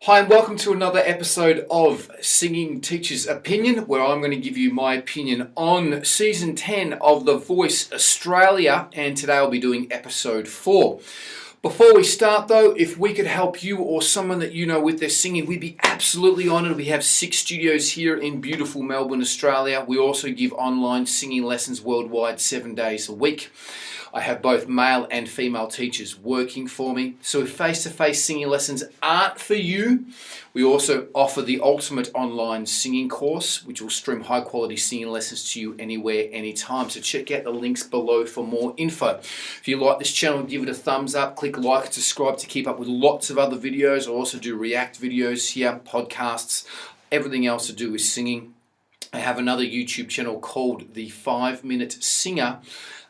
Hi and welcome to another episode of Singing Teacher's Opinion, where I'm going to give you my opinion on Season 10 of The Voice Australia, and today I'll be doing Episode 4. Before we start though, if we could help you or someone that you know with their singing, we'd be absolutely honoured. We have 6 studios here in beautiful Melbourne, Australia. We also give online singing lessons worldwide 7 days a week. I have both male and female teachers working for me. So if face-to-face singing lessons aren't for you, we also offer the ultimate online singing course, which will stream high-quality singing lessons to you anywhere, anytime. So check out the links below for more info. If you like this channel, give it a thumbs up, click like and subscribe to keep up with lots of other videos. I also do react videos here, podcasts, everything else to do with singing. I have another YouTube channel called The 5-Minute Singer,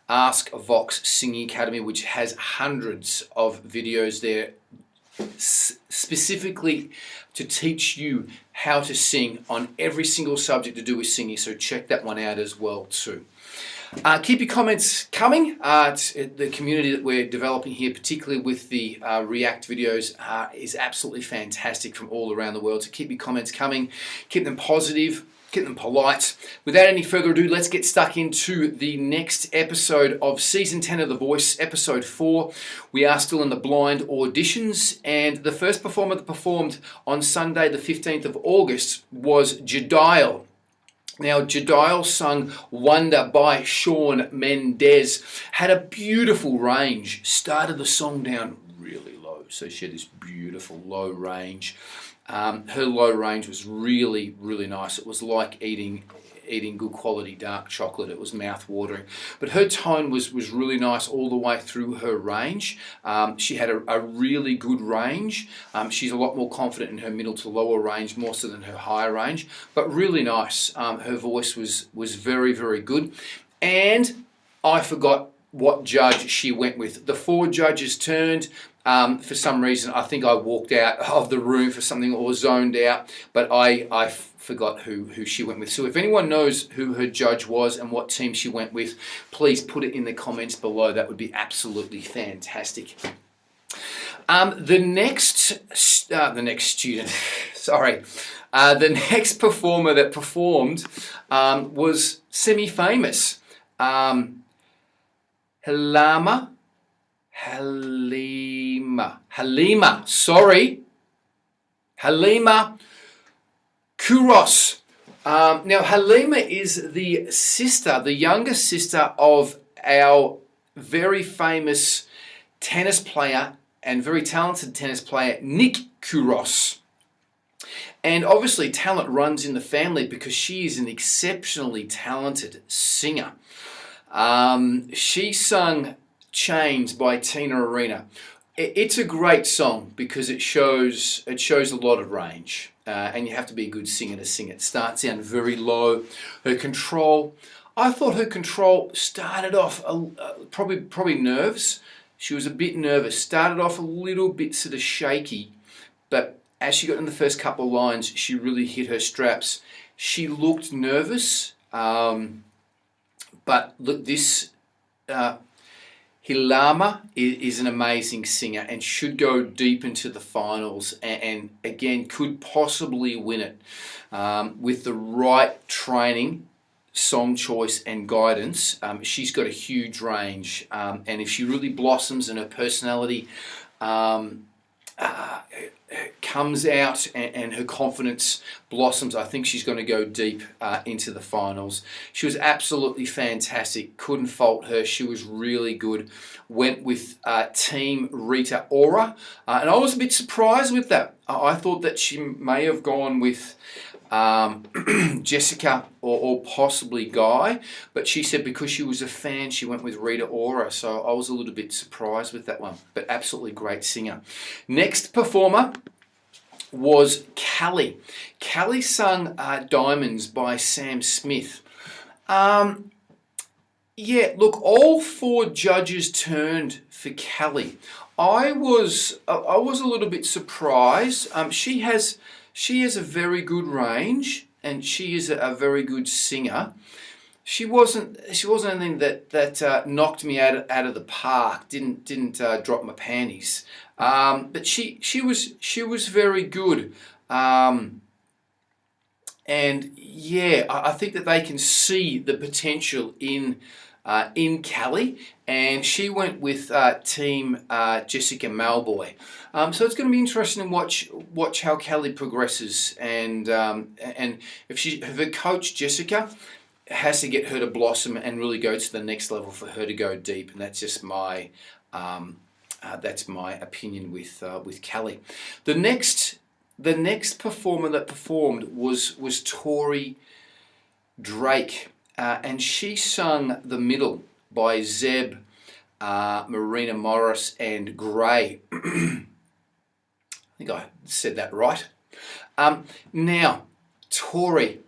Ask Vox Singing Academy, which has hundreds of videos there specifically to teach you how to sing on every single subject to do with singing, so check that one out as well too. Keep your comments coming. The community that we're developing here, particularly with the React videos, is absolutely fantastic from all around the world, so keep your comments coming, keep them positive, keep them polite. Without any further ado, let's get stuck into the next episode of Season 10 of The Voice, Episode 4. We are still in the blind auditions, and the first performer that performed on Sunday the 15th of August was Jadiel. Now, Jadiel sung Wonder by Shawn Mendes, had a beautiful range, started the song down really low, so she had this beautiful low range. Her low range was really, really nice. It was like eating good quality dark chocolate. It was mouth-watering. But her tone was really nice all the way through her range. She had a really good range. She's a lot more confident in her middle to lower range, more so than her higher range. But really nice. Her voice was very, very good. And I forgot what judge she went with. The 4 judges turned. For some reason, I think I walked out of the room for something or zoned out, but I forgot who she went with. So if anyone knows who her judge was and what team she went with, please put it in the comments below. That would be absolutely fantastic. The next student, sorry, the next performer that performed was semi-famous. Halima Kuros. Now Halima is the sister, the younger sister of our very famous tennis player and very talented tennis player, Nick Kuros. And obviously talent runs in the family because she is an exceptionally talented singer. She sung Chains by Tina Arena. It's a great song because it shows a lot of range, and you have to be a good singer to sing it. Starts down very low. Her control, I thought her control started off probably nerves. She was a bit nervous. Started off a little bit sort of shaky, but as she got in the first couple of lines, she really hit her straps. She looked nervous, but look, this. Halima is an amazing singer and should go deep into the finals and again could possibly win it with the right training, song choice and guidance. She's got a huge range, and if she really blossoms and her personality comes out and her confidence blossoms, I think she's going to go deep into the finals. She was absolutely fantastic. Couldn't fault her. She was really good. Went with Team Rita Ora, and I was a bit surprised with that. I thought that she may have gone with Jessica or possibly Guy, but she said because she was a fan she went with Rita Ora, so I was a little bit surprised with that one, but absolutely great singer. Next performer was Callie. Callie sung Diamonds by Sam Smith. Yeah, look, all 4 judges turned for Callie. I was a little bit surprised. She has a very good range and she is a very good singer. She wasn't anything that knocked me out of the park. Didn't drop my panties. But she was very good. And yeah, I think that they can see the potential in Callie, and she went with Team Jessica Malboy. So it's going to be interesting to watch how Callie progresses, and if her coach Jessica has to get her to blossom and really go to the next level for her to go deep, and that's just my opinion with Callie. The next performer that performed was Tori Drake, and she sung "The Middle" by Zeb, Marina Morris, and Gray. I think I said that right. Now, Tori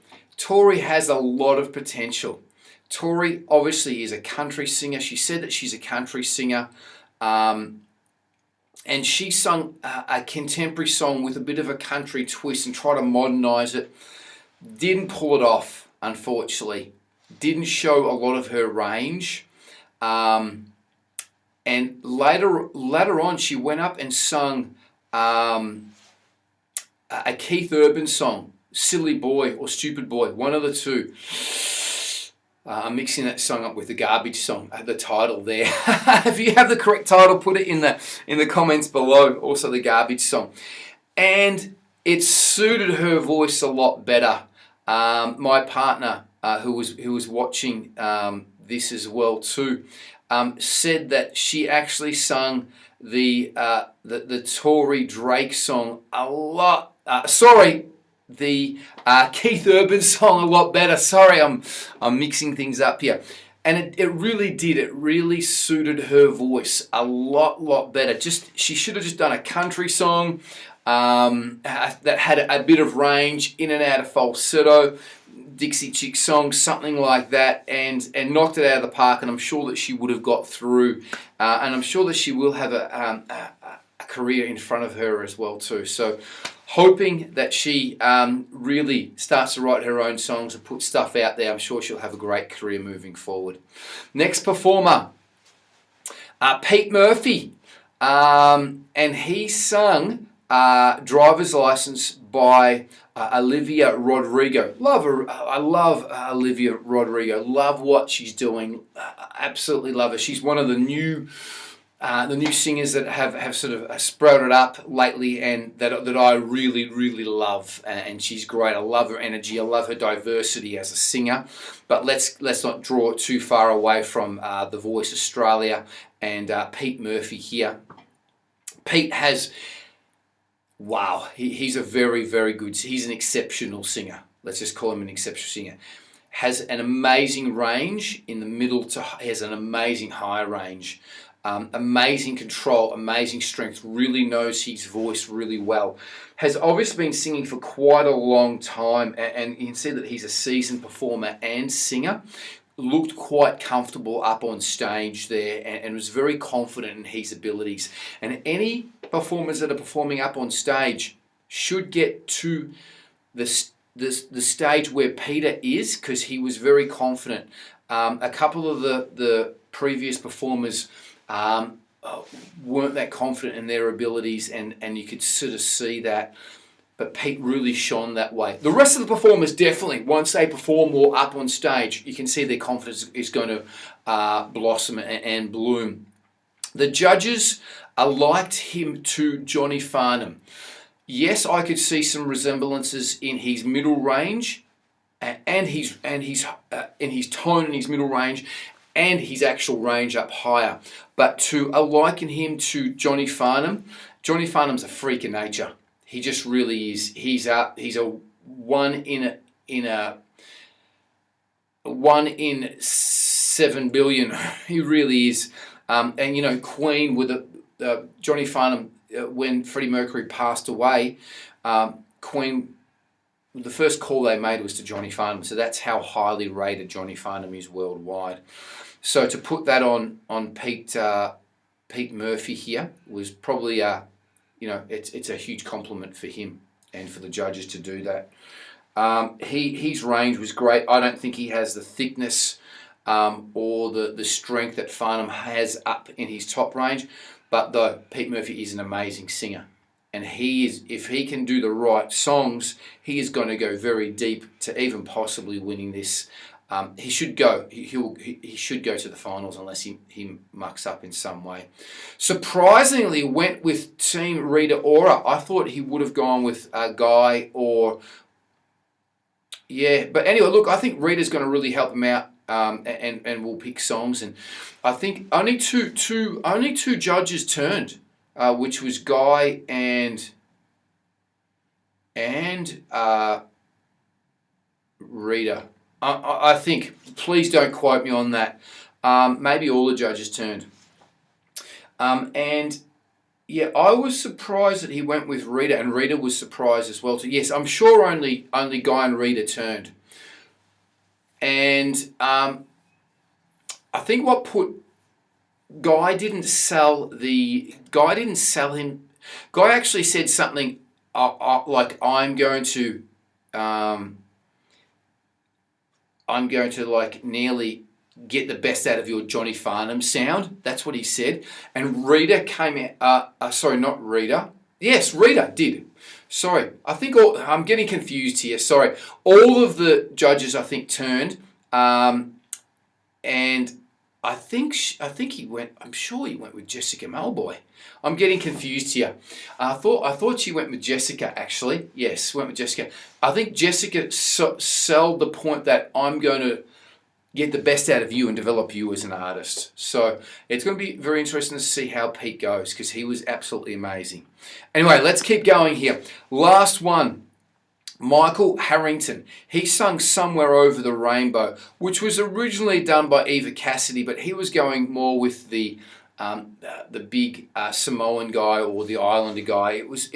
has a lot of potential. Tori obviously is a country singer. She said that she's a country singer. And she sung a contemporary song with a bit of a country twist and tried to modernise it. Didn't pull it off, unfortunately. Didn't show a lot of her range. And later on, she went up and sung a Keith Urban song, Silly Boy or Stupid Boy, one of the two. I'm mixing that song up with the Garbage song, the title there. If you have the correct title, put it in the comments below. Also the Garbage song. And it suited her voice a lot better. My partner, who was watching this as well too, said that she actually sung the Tori Drake song a lot. The Keith Urban song a lot better. Sorry, I'm mixing things up here. And it really did. It really suited her voice a lot better. She should have just done a country song that had a bit of range, in and out of falsetto, Dixie Chick song, something like that, and knocked it out of the park. And I'm sure that she would have got through. And I'm sure that she will have a career in front of her as well too. So, hoping that she really starts to write her own songs and put stuff out there. I'm sure she'll have a great career moving forward. Next performer, Pete Murphy, and he sung "Driver's License" by Olivia Rodrigo. I love Olivia Rodrigo. Love what she's doing. Absolutely love her. She's one of the new singers that have sort of sprouted up lately, and that I really love, and she's great. I love her energy. I love her diversity as a singer. But let's not draw it too far away from The Voice Australia and Pete Murphy here. Pete has, wow, he's a very good. He's an exceptional singer. Let's just call him an exceptional singer. Has an amazing range in the middle to has an amazing high range. Amazing control, amazing strength, really knows his voice really well. Has obviously been singing for quite a long time, and you can see that he's a seasoned performer and singer. Looked quite comfortable up on stage there, and was very confident in his abilities. And any performers that are performing up on stage should get to the stage where Peter is, because he was very confident. A couple of the previous performers weren't that confident in their abilities, and you could sort of see that, but Pete really shone that way. The rest of the performers definitely, once they perform more up on stage, you can see their confidence is going to blossom and bloom. The judges liked him to Johnny Farnham. Yes, I could see some resemblances in his middle range, and his tone in his middle range, and his actual range up higher. But to liken him to Johnny Farnham, Johnny Farnham's a freak of nature. He just really is. He's a 1 in 7 billion. He really is. And you know, Queen with Johnny Farnham, when Freddie Mercury passed away, Queen, the first call they made was to Johnny Farnham. So that's how highly rated Johnny Farnham is worldwide. So to put that on Pete Murphy here was probably it's a huge compliment for him and for the judges to do that. His range was great. I don't think he has the thickness or the strength that Farnham has up in his top range, But though Pete Murphy is an amazing singer, and if he can do the right songs, he is going to go very deep to even possibly winning this. He should go. He should go to the finals unless he mucks up in some way. Surprisingly, went with Team Rita Ora. I thought he would have gone with Guy or but anyway, look, I think Rita's going to really help him out, and we'll pick songs. And I think only two judges turned, which was Guy and Rita. I think, please don't quote me on that. Maybe all the judges turned. And yeah, I was surprised that he went with Rita, and Rita was surprised as well too. Yes, I'm sure only Guy and Rita turned. And I think what put Guy didn't sell him. Guy actually said something like, I'm going to like nearly get the best out of your Johnny Farnham sound. That's what he said. And Rita came out, sorry, not Rita. Yes, Rita did. Sorry, I think I'm getting confused here. Sorry. All of the judges, I think, turned. And I think he went, I'm sure he went with Jessica Malboy. I'm getting confused here. I thought she went with Jessica, actually. Yes, went with Jessica. I think Jessica sold the point that I'm going to get the best out of you and develop you as an artist. So it's going to be very interesting to see how Pete goes, because he was absolutely amazing. Anyway, let's keep going here. Last one. Michael Harrington. He sung Somewhere Over the Rainbow, which was originally done by Eva Cassidy, but he was going more with the big Samoan guy or the Islander guy. It was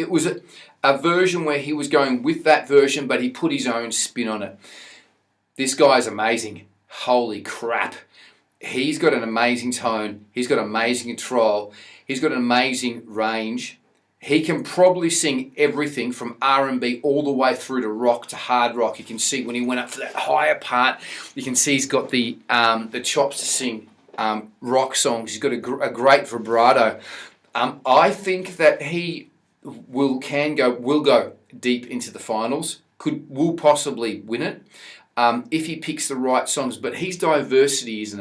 a version where he was going with that version, but he put his own spin on it. This guy is amazing. Holy crap. He's got an amazing tone. He's got amazing control. He's got an amazing range. He can probably sing everything from R&B all the way through to rock to hard rock. You can see when he went up to that higher part, you can see he's got the chops to sing rock songs. He's got a great vibrato. I think that he will go deep into the finals. Will possibly win it. If he picks the right songs, but his diversity is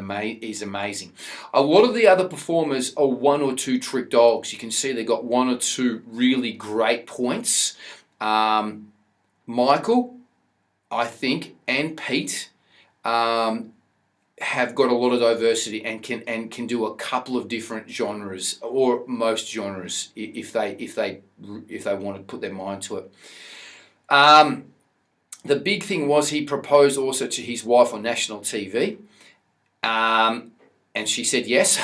amazing. A lot of the other performers are one or two trick dogs. You can see they got one or two really great points. Michael, I think, and Pete have got a lot of diversity and can do a couple of different genres, or most genres, if they want to put their mind to it. The big thing was he proposed also to his wife on national TV, and she said yes,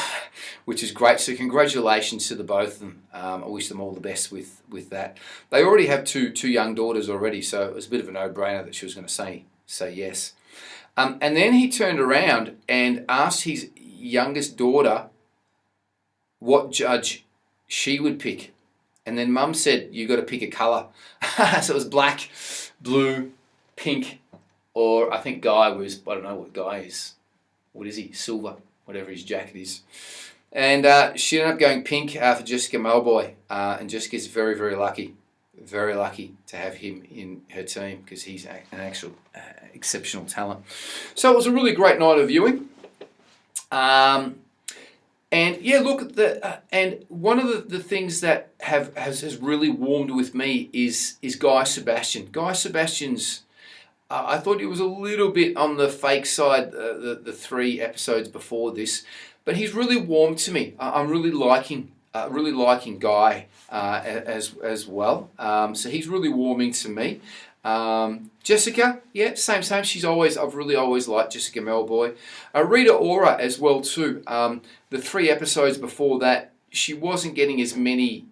which is great. So congratulations to the both of them. I wish them all the best with that. They already have two young daughters already, so it was a bit of a no-brainer that she was going to say yes. And then he turned around and asked his youngest daughter what judge she would pick. And then Mum said, you got to pick a colour. So it was black, blue, pink, or I think Guy was, I don't know what Guy is. What is he? Silver, whatever his jacket is. And she ended up going pink for Jessica Malboy. And Jessica's very, very lucky to have him in her team, because he's an actual exceptional talent. So it was a really great night of viewing. And yeah, look, and one of the things that has really warmed with me is Guy Sebastian. Guy Sebastian's, I thought he was a little bit on the fake side the 3 episodes before this, but he's really warmed to me. I'm really liking Guy as well. So he's really warming to me. Jessica, yeah, same. I've really always liked Jessica Malboy. Rita Ora as well too. The 3 episodes before that, she wasn't getting as many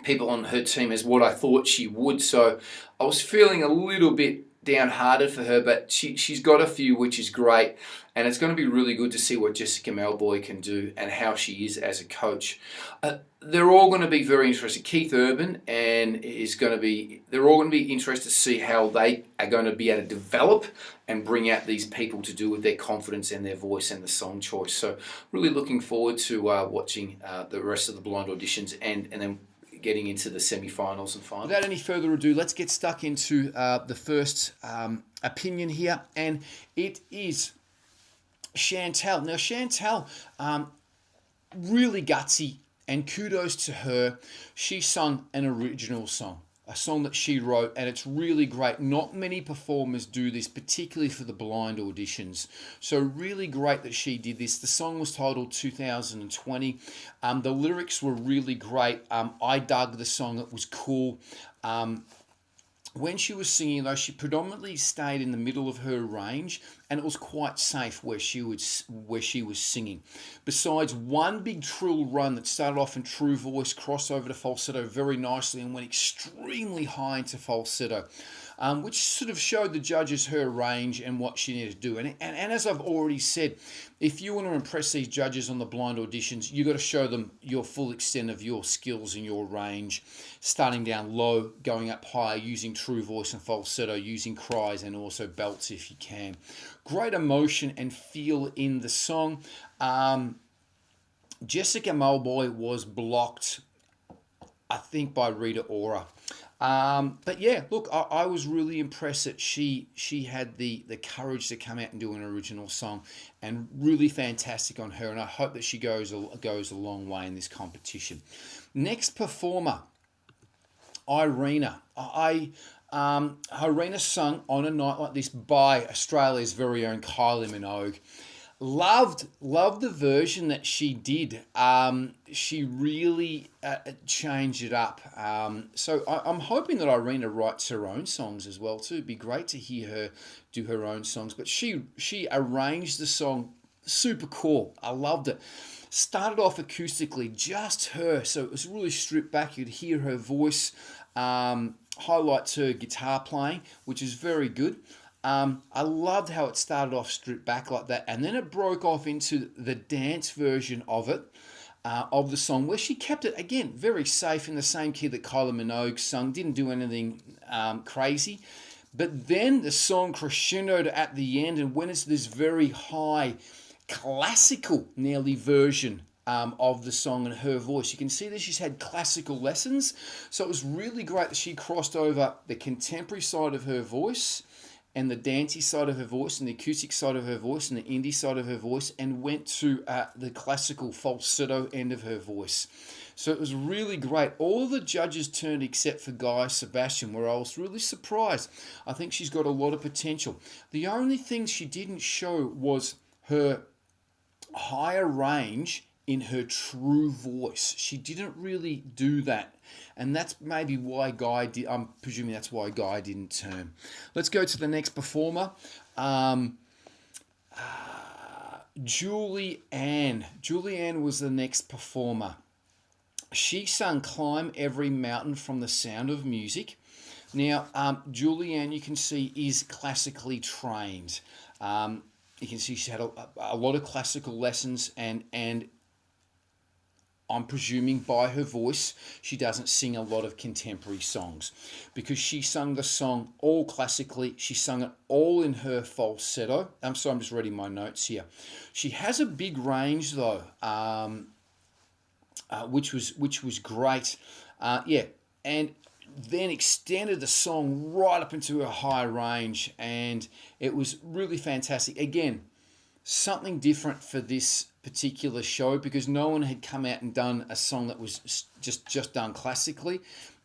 people on her team as what I thought she would. So I was feeling a little bit downhearted for her, but she's got a few, which is great, and it's going to be really good to see what Jessica Malboy can do and how she is as a coach. They're all going to be very interested. Keith Urban they're all going to be interested to see how they are going to be able to develop and bring out these people to do with their confidence and their voice and the song choice. So really looking forward to watching the rest of the blind auditions and then getting into the semi-finals and finals. Without any further ado, let's get stuck into the first opinion here, and it is Chantal. Now, Chantal, really gutsy, and kudos to her. She sung an original song, a song that she wrote, and it's really great. Not many performers do this, particularly for the blind auditions. So really great that she did this. The song was titled 2020. The lyrics were really great. I dug the song. It was cool. When she was singing, though, she predominantly stayed in the middle of her range, and it was quite safe where she was singing. Besides one big trill run that started off in true voice, crossed over to falsetto very nicely, and went extremely high into falsetto, which sort of showed the judges her range and what she needed to do. And as I've already said, if you want to impress these judges on the blind auditions, you've got to show them your full extent of your skills and your range, starting down low, going up high, using true voice and falsetto, using cries and also belts if you can. Great emotion and feel in the song. Jessica Malboy was blocked, I think, by Rita Ora. But yeah, look, I was really impressed that she had the courage to come out and do an original song, and really fantastic on her, and I hope that she goes a long way in this competition. Next performer, Irina. Irina sung On a Night Like This by Australia's very own Kylie Minogue. Loved the version that she did. She really changed it up. So I'm hoping that Irina writes her own songs as well too. It'd be great to hear her do her own songs. But she arranged the song super cool. I loved it. Started off acoustically, just her. So it was really stripped back. You'd hear her voice. Highlights her guitar playing, which is very good. I loved how it started off stripped back like that, and then it broke off into the dance version of it, of the song, where she kept it, again, very safe in the same key that Kylie Minogue sung, didn't do anything crazy. But then the song crescendoed at the end and went into this very high, classical nearly version of the song and her voice. You can see that she's had classical lessons, so it was really great that she crossed over the contemporary side of her voice and the dancey side of her voice and the acoustic side of her voice and the indie side of her voice, and went to the classical falsetto end of her voice. So it was really great. All the judges turned except for Guy Sebastian, where I was really surprised. I think she's got a lot of potential. The only thing she didn't show was her higher range in her true voice. She didn't really do that. And that's maybe why Guy did. I'm presuming that's why Guy didn't turn. Let's go to the next performer. Julianne. Julianne was the next performer. She sang Climb Every Mountain from the Sound of Music. Now, Julianne, you can see, is classically trained. You can see she had a lot of classical lessons, and I'm presuming by her voice, she doesn't sing a lot of contemporary songs, because she sung the song all classically. She sung it all in her falsetto. I'm sorry, I'm just reading my notes here. She has a big range though, which was great. And then extended the song right up into a high range, and it was really fantastic. Again, something different for this particular show, because no one had come out and done a song that was just done classically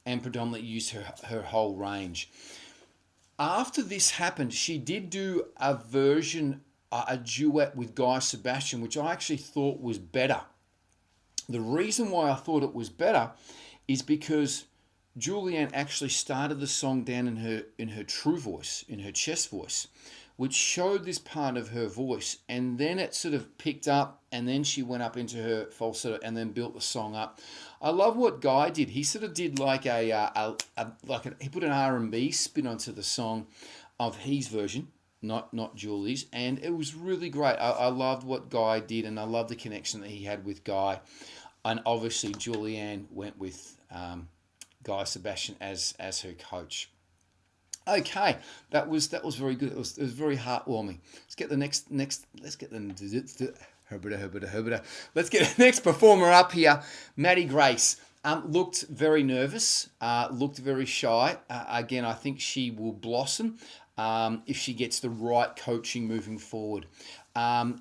and predominantly used her whole range. After this happened, she did do a version, a duet with Guy Sebastian, which I actually thought was better. The reason why I thought it was better is because Julianne actually started the song down in her true voice, in her chest voice, which showed this part of her voice, and then it sort of picked up, and then she went up into her falsetto and then built the song up. I love what Guy did. He sort of did like he put an R&B spin onto the song. of his version, not Julie's, and it was really great. I loved what Guy did, and I loved the connection that he had with Guy, and obviously Julianne went with Guy Sebastian as her coach. Okay, that was very good. It was very heartwarming. Let's get the next. Let's get the Let's get the next performer up here. Maddie Grace looked very nervous. Looked very shy. Again, I think she will blossom if she gets the right coaching moving forward.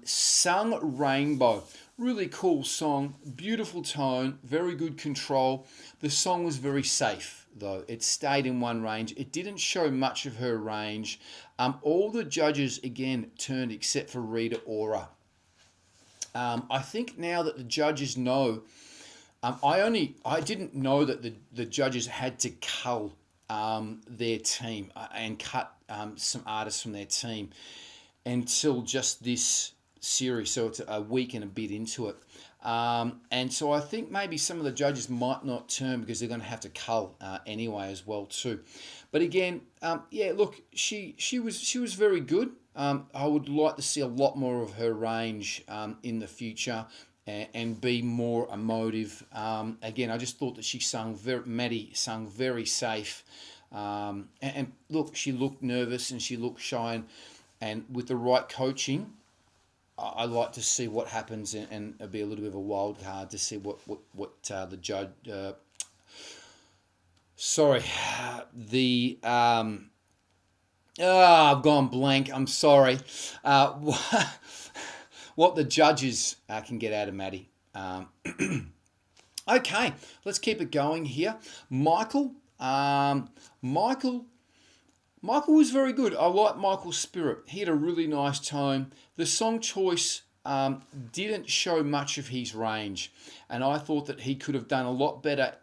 Sung Rainbow. Really cool song, beautiful tone, very good control. The song was very safe, though. It stayed in one range. It didn't show much of her range. All the judges, again, turned except for Rita Ora. I think now that the judges know, I didn't know that the judges had to cull their team and cut some artists from their team until just this series, so it's a week and a bit into it, and so I think maybe some of the judges might not turn because they're going to have to cull anyway as well too. But again, yeah, look, she was very good. I would like to see a lot more of her range in the future and be more emotive. Again, I just thought that Maddie sung very safe, and look, she looked nervous and she looked shy, and with the right coaching, I like to see what happens, and it'll be a little bit of a wild card to see what the judge. I've gone blank. I'm sorry. What the judges can get out of Maddie. Okay, let's keep it going here. Michael was very good. I like Michael's spirit. He had a really nice tone. The song choice didn't show much of his range, and I thought that he could have done a lot better.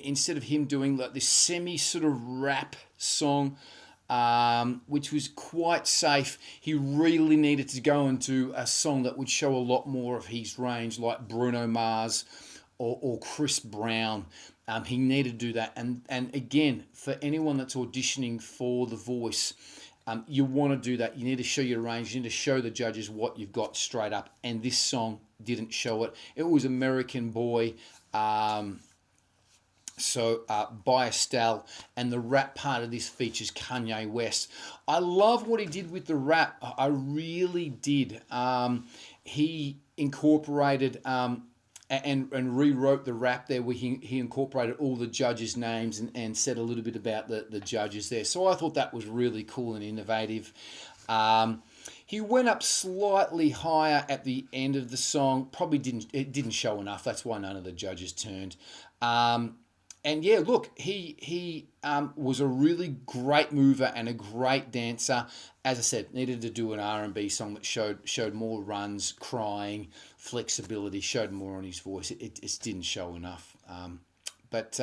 Instead of him doing like this semi sort of rap song, which was quite safe, he really needed to go and do a song that would show a lot more of his range, like Bruno Mars or Chris Brown. He needed to do that. And again, for anyone that's auditioning for The Voice, you want to do that. You need to show your range. You need to show the judges what you've got straight up. And this song didn't show it. It was American Boy, by Estelle. And the rap part of this features Kanye West. I love what he did with the rap. I really did. He incorporated... And rewrote the rap there where he incorporated all the judges' names and said a little bit about the judges there. So I thought that was really cool and innovative. He went up slightly higher at the end of the song. It didn't show enough. That's why none of the judges turned. And yeah, look, he was a really great mover and a great dancer. As I said, needed to do an R&B song that showed more runs, crying, flexibility, showed more on his voice. It just didn't show enough. But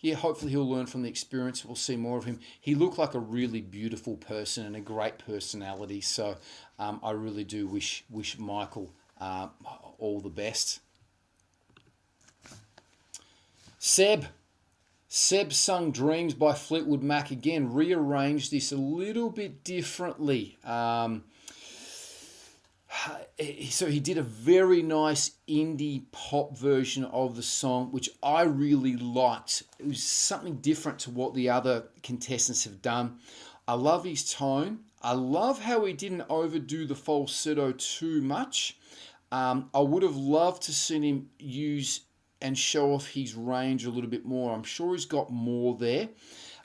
yeah, hopefully he'll learn from the experience. We'll see more of him. He looked like a really beautiful person and a great personality. So I really do wish Michael all the best. Seb sung Dreams by Fleetwood Mac. Again, rearranged this a little bit differently. So he did a very nice indie pop version of the song, which I really liked. It was something different to what the other contestants have done. I love his tone. I love how he didn't overdo the falsetto too much. I would have loved to see him use and show off his range a little bit more. I'm sure he's got more there.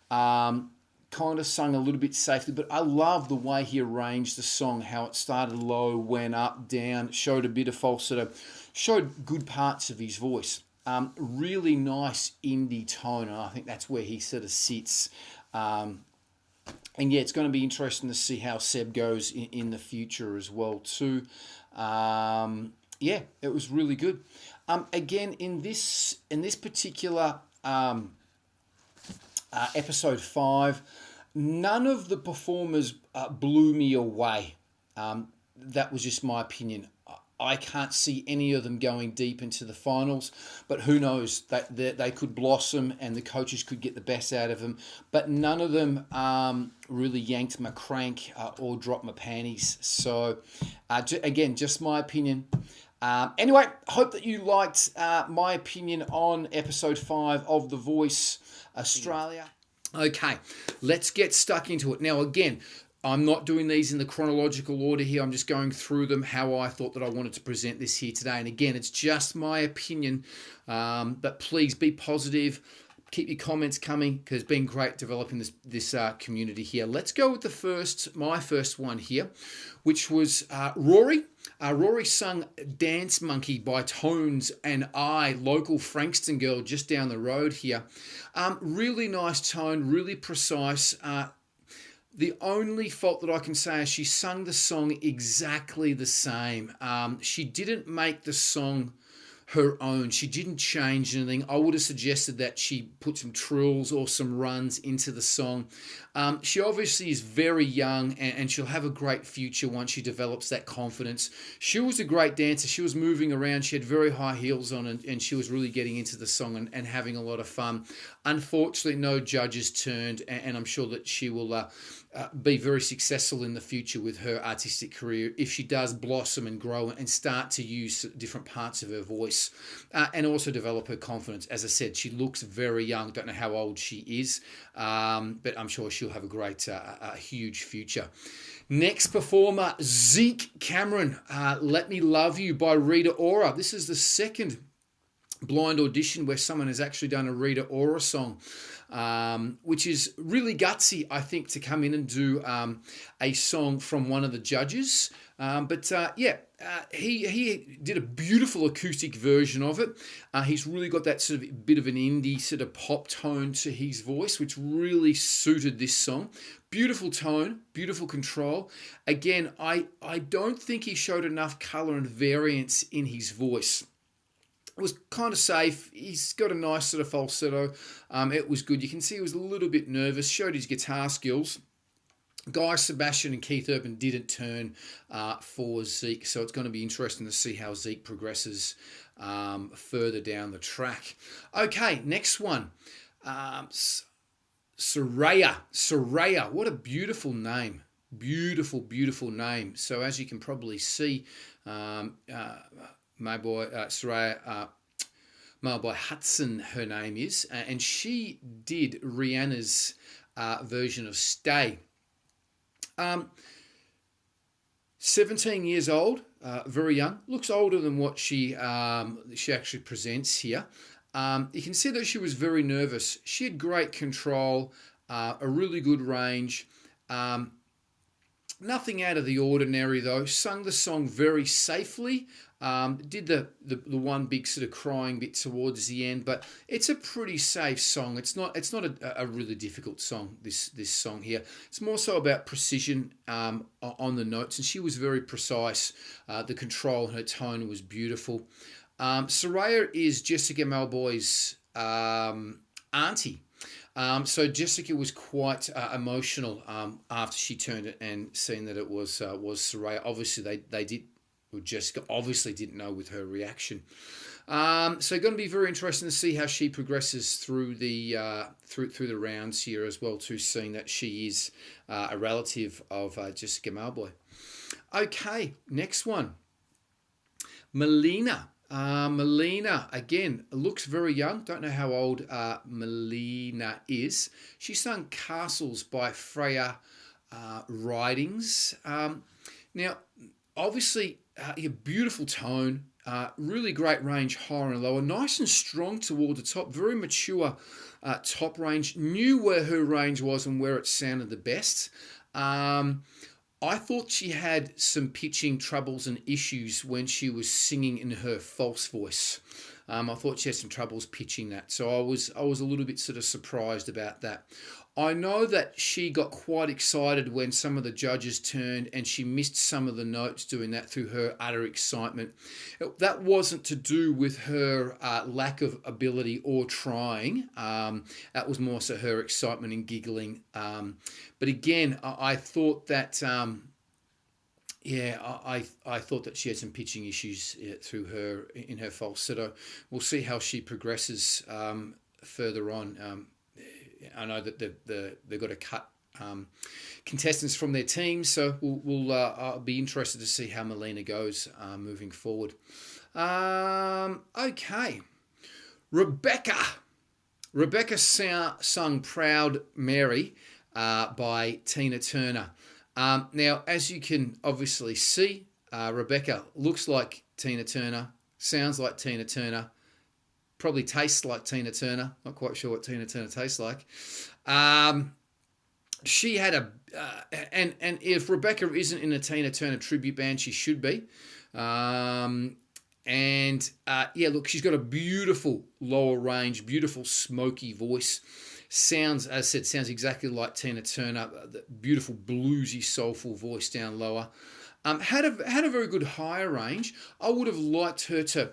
Kind of sung a little bit safely, but I love the way he arranged the song, how it started low, went up, down, showed a bit of falsetto, showed good parts of his voice. Really nice indie tone, and I think that's where he sort of sits. And yeah, it's going to be interesting to see how Seb goes in the future as well too. Yeah, it was really good. Again, in this particular episode 5, none of the performers blew me away. That was just my opinion. I can't see any of them going deep into the finals, but who knows? They could blossom and the coaches could get the best out of them. But none of them really yanked my crank or dropped my panties. So, again, just my opinion. Anyway, hope that you liked my opinion on episode 5 of The Voice Australia. Okay, let's get stuck into it. Now, again, I'm not doing these in the chronological order here. I'm just going through them how I thought that I wanted to present this here today. And again, it's just my opinion, but please be positive. Keep your comments coming because it's been great developing this community here. Let's go with my first one here, which was Rory. Rory sung Dance Monkey by Tones and I, local Frankston girl just down the road here. Really nice tone, really precise. The only fault that I can say is she sung the song exactly the same. She didn't make the song her own. She didn't change anything. I would have suggested that she put some trills or some runs into the song. She obviously is very young and she'll have a great future once she develops that confidence. She was a great dancer. She was moving around. She had very high heels on and she was really getting into the song and having a lot of fun. Unfortunately, no judges turned and I'm sure that she will be very successful in the future with her artistic career if she does blossom and grow and start to use different parts of her voice and also develop her confidence. As I said, she looks very young. Don't know how old she is, but I'm sure she'll have a great, huge future. Next performer, Zeke Cameron, Let Me Love You by Rita Ora. This is the second blind audition where someone has actually done a Rita Ora song, which is really gutsy, I think, to come in and do a song from one of the judges. He did a beautiful acoustic version of it. He's really got that sort of bit of an indie sort of pop tone to his voice, which really suited this song. Beautiful tone, beautiful control. Again, I don't think he showed enough colour and variance in his voice. It was kind of safe. He's got a nice sort of falsetto. It was good. You can see he was a little bit nervous, showed his guitar skills. Guy Sebastian and Keith Urban didn't turn for Zeke, so it's going to be interesting to see how Zeke progresses further down the track. Okay, next one. Soraya. What a beautiful name. Beautiful, beautiful name. So as you can probably see, my boy Soraya, my boy Hudson, her name is, and she did Rihanna's version of Stay. 17 years old, very young, looks older than what she actually presents here. You can see that she was very nervous. She had great control, a really good range. Nothing out of the ordinary though. Sung the song very safely. Did the one big sort of crying bit towards the end, but it's a pretty safe song. It's not a really difficult song. This song here. It's more so about precision on the notes, and she was very precise. The control and her tone was beautiful. Soraya is Jessica Malboy's auntie. So Jessica was quite emotional after she turned it and seen that it was Soraya. Obviously, Jessica obviously didn't know with her reaction. So going to be very interesting to see how she progresses through the rounds here as well too, seeing that she is a relative of Jessica Malboy. Okay, next one. Malina. Malina, again, looks very young. Don't know how old Malina is. She sung Castles by Freya Ridings. Now, obviously, a beautiful tone, really great range, higher and lower, nice and strong toward the top, very mature top range. Knew where her range was and where it sounded the best. I thought she had some pitching troubles and issues when she was singing in her false voice. I thought she had some troubles pitching that, so I was a little bit sort of surprised about that. I know that she got quite excited when some of the judges turned and she missed some of the notes doing that through her utter excitement. That wasn't to do with her lack of ability or trying. That was more so her excitement and giggling. But again, I thought that Yeah, I thought that she had some pitching issues through her in her falsetto. We'll see how she progresses further on. I know that they've got to cut contestants from their team, so we'll I'll be interested to see how Malina goes moving forward. Okay, Rebecca. Rebecca sung "Proud Mary" by Tina Turner. Now, as you can obviously see, Rebecca looks like Tina Turner, sounds like Tina Turner, probably tastes like Tina Turner. Not quite sure what Tina Turner tastes like. She had and if Rebecca isn't in a Tina Turner tribute band, she should be. Yeah, look, she's got a beautiful lower range, beautiful smoky voice. Sounds, as I said, sounds exactly like Tina Turner. The beautiful bluesy, soulful voice down lower. Had a very good higher range. I would have liked her to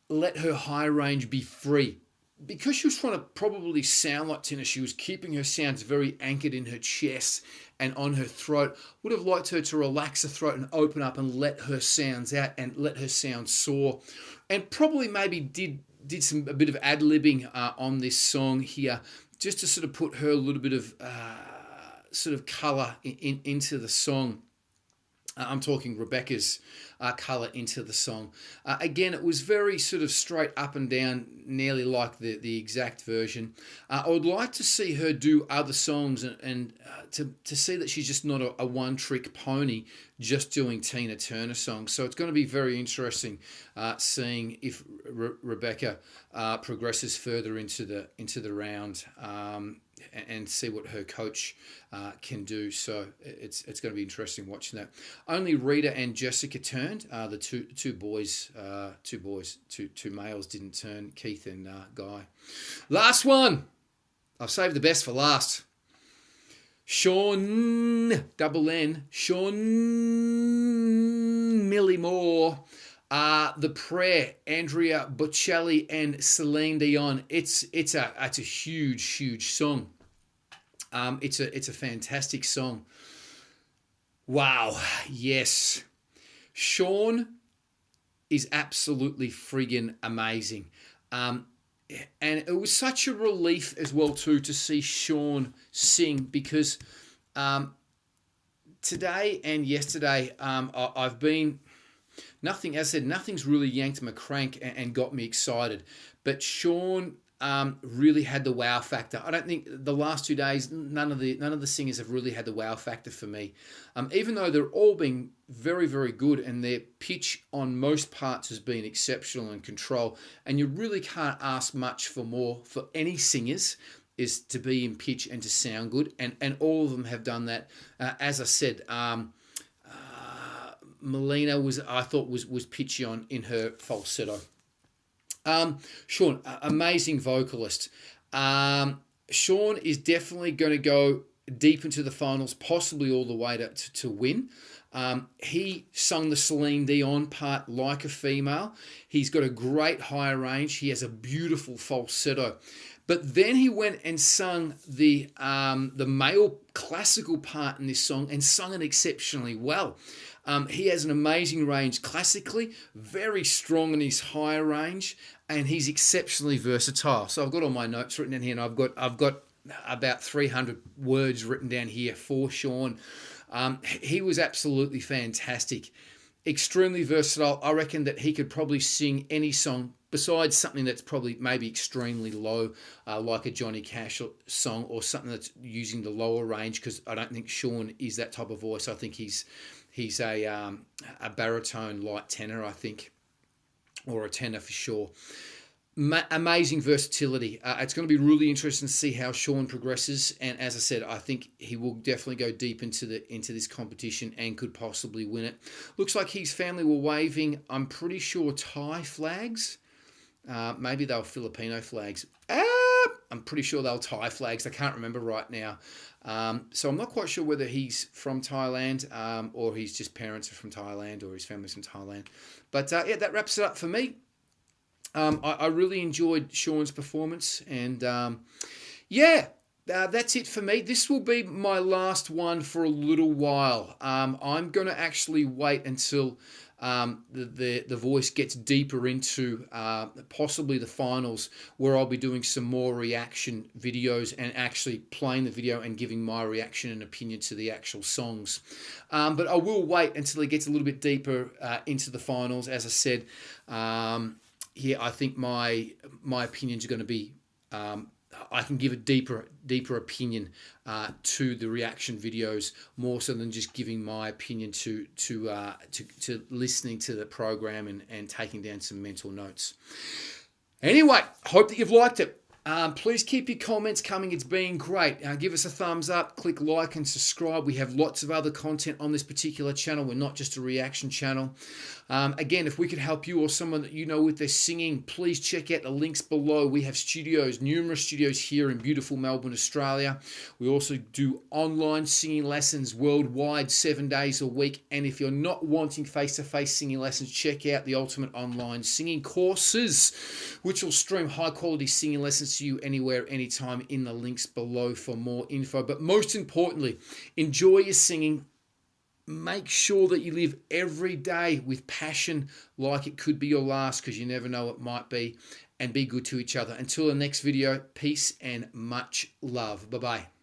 let her high range be free. Because she was trying to probably sound like Tina, she was keeping her sounds very anchored in her chest and on her throat. Would have liked her to relax her throat and open up and let her sounds out and let her sound soar. And probably maybe did a bit of ad-libbing on this song here, just to sort of put her a little bit of sort of colour into the song. I'm talking Rebecca's colour into the song. Again, it was very sort of straight up and down, nearly like the exact version. I would like to see her do other songs and to see that she's just not a one-trick pony, just doing Tina Turner songs. So it's going to be very interesting seeing if Rebecca progresses further into the round. And see what her coach can do. So it's going to be interesting watching that. Only Rita and Jessica turned. The two males didn't turn. Keith and Guy. Last one. I've saved the best for last. Sean, double N, Sean Millie Moore. The Prayer, Andrea Bocelli and Celine Dion. It's a huge song. It's a fantastic song. Wow, yes. Sean is absolutely friggin' amazing. And it was such a relief as well too to see Sean sing, because today and yesterday I've been nothing's really yanked my crank and got me excited. But Sean really had the wow factor. I don't think the last 2 days, none of the singers have really had the wow factor for me. Even though they're all being very, very good and their pitch on most parts has been exceptional and control, and you really can't ask much for more for any singers, is to be in pitch and to sound good, and all of them have done that. As I said, Malina I thought was pitchy in her falsetto. Sean, amazing vocalist. Sean is definitely going to go deep into the finals, possibly all the way to win. He sung the Celine Dion part like a female. He's got a great high range. He has a beautiful falsetto. But then he went and sung the male classical part in this song and sung it exceptionally well. He has an amazing range classically, very strong in his higher range, and he's exceptionally versatile. So I've got all my notes written in here, and I've got about 300 words written down here for Sean. He was absolutely fantastic, extremely versatile. I reckon that he could probably sing any song besides something that's probably maybe extremely low, like a Johnny Cash song, or something that's using the lower range, because I don't think Sean is that type of voice. I think he's a baritone light tenor, I think, or a tenor for sure. Amazing versatility. It's going to be really interesting to see how Sean progresses, and as I said, I think he will definitely go deep into this competition and could possibly win it. Looks like his family were waving, I'm pretty sure, Thai flags. Maybe they were Filipino flags. I'm pretty sure they were Thai flags. I can't remember right now. So I'm not quite sure whether he's from Thailand or his just parents are from Thailand or his family's from Thailand. But yeah, that wraps it up for me. I really enjoyed Sean's performance, and yeah, that's it for me. This will be my last one for a little while. I'm going to actually wait until the voice gets deeper into possibly the finals, where I'll be doing some more reaction videos and actually playing the video and giving my reaction and opinion to the actual songs. But I will wait until it gets a little bit deeper into the finals. As I said, I think my opinions are going to be I can give a deeper opinion to the reaction videos, more so than just giving my opinion to listening to the program and taking down some mental notes. Anyway, hope that you've liked it. Please keep your comments coming. It's been great. Give us a thumbs up, click like and subscribe. We have lots of other content on this particular channel. We're not just a reaction channel. Again, if we could help you or someone that you know with their singing, please check out the links below. We have studios, numerous studios here in beautiful Melbourne, Australia. We also do online singing lessons worldwide, 7 days a week. And if you're not wanting face-to-face singing lessons, check out the Ultimate Online Singing Courses, which will stream high-quality singing lessons to you anywhere, anytime, in the links below for more info. But most importantly, enjoy your singing. Make sure that you live every day with passion, like it could be your last, because you never know, it might be. And be good to each other. Until the next video, peace and much love. Bye-bye.